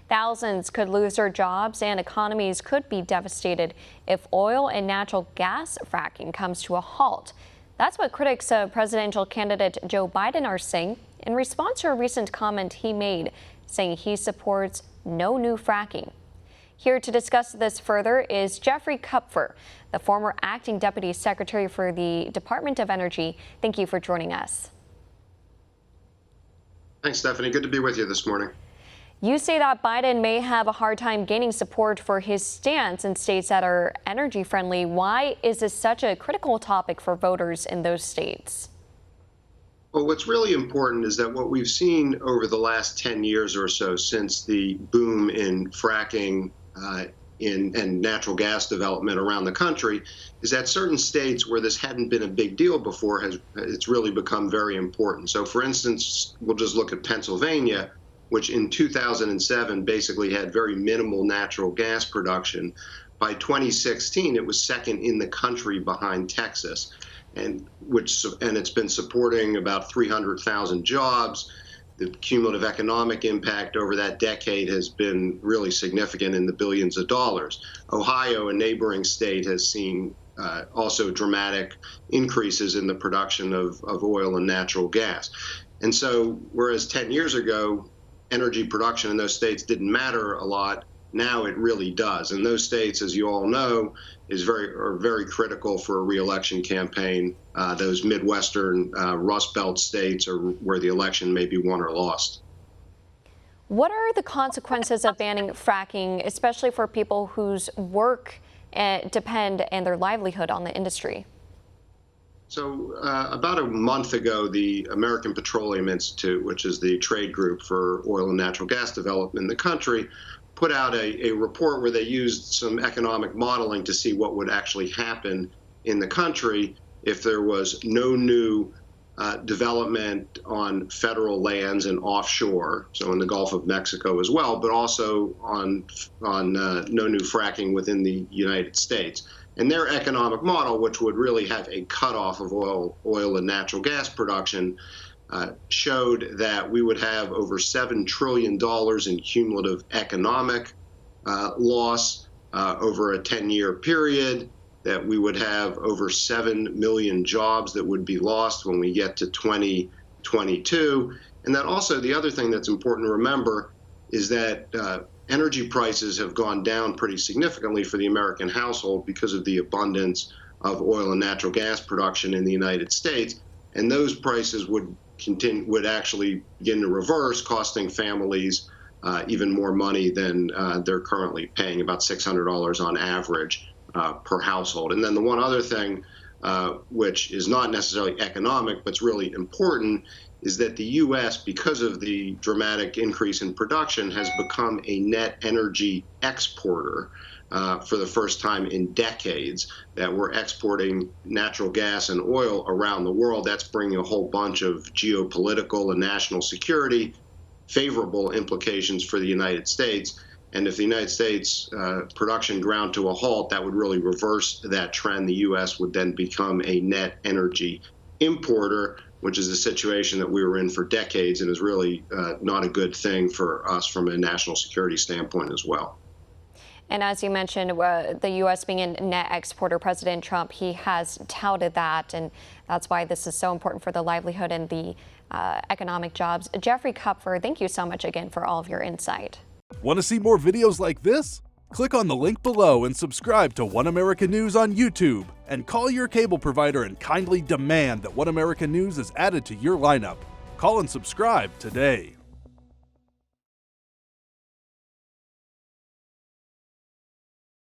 Thousands could lose their jobs and economies could be devastated if oil and natural gas fracking comes to a halt. That's what critics of presidential candidate Joe Biden are saying in response to a recent comment he made, saying he supports no new fracking. Here to discuss this further is Jeffrey Kupfer, the former acting deputy secretary for the Department of Energy. Thank you for joining us. Thanks, Stephanie. Good to be with you this morning. You say that Biden may have a hard time gaining support for his stance in states that are energy friendly. Why is this such a critical topic for voters in those states? Well, what's really important is that what we've seen over the last 10 years or so since the boom in fracking and natural gas development around the country is that certain states where this hadn't been a big deal before, it's really become very important. So, for instance, we'll just look at Pennsylvania, which in 2007 basically had very minimal natural gas production. By 2016, it was second in the country behind Texas, and it's been supporting about 300,000 jobs. The cumulative economic impact over that decade has been really significant in the billions of dollars. Ohio, a neighboring state, has seen also dramatic increases in the production of oil and natural gas. And so, whereas 10 years ago, energy production in those states didn't matter a lot, now it really does. And those states, as you all know, are very critical for a re-election campaign. Those Midwestern Rust Belt states are where the election may be won or lost. What are the consequences of banning fracking, especially for people whose work depend and their livelihood on the industry? So about a month ago, the American Petroleum Institute, which is the trade group for oil and natural gas development in the country, put out a report where they used some economic modeling to see what would actually happen in the country if there was no new development on federal lands and offshore, so in the Gulf of Mexico as well, but also on no new fracking within the United States. And their economic model, which would really have a cutoff of oil and natural gas production, showed that we would have over $7 trillion in cumulative economic loss over a 10-year period, that we would have over 7 million jobs that would be lost when we get to 2022. And that also, the other thing that's important to remember is that energy prices have gone down pretty significantly for the American household because of the abundance of oil and natural gas production in the United States. And those prices would actually begin to reverse, costing families even more money than they're currently paying, about $600 on average per household. And then the one other thing, which is not necessarily economic, but it's really important, is that the U.S., because of the dramatic increase in production, has become a net energy exporter for the first time in decades, that we're exporting natural gas and oil around the world. That's bringing a whole bunch of geopolitical and national security favorable implications for the United States. And if the United States production ground to a halt, that would really reverse that trend. The U.S. would then become a net energy importer, which is a situation that we were in for decades and is really not a good thing for us from a national security standpoint as well. And as you mentioned, the U.S. being a net exporter, President Trump, he has touted that, and that's why this is so important for the livelihood and the economic jobs. Jeffrey Kupfer, thank you so much again for all of your insight. Want to see more videos like this? Click on the link below and subscribe to One American News on YouTube, and call your cable provider and kindly demand that One American News is added to your lineup. Call and subscribe today.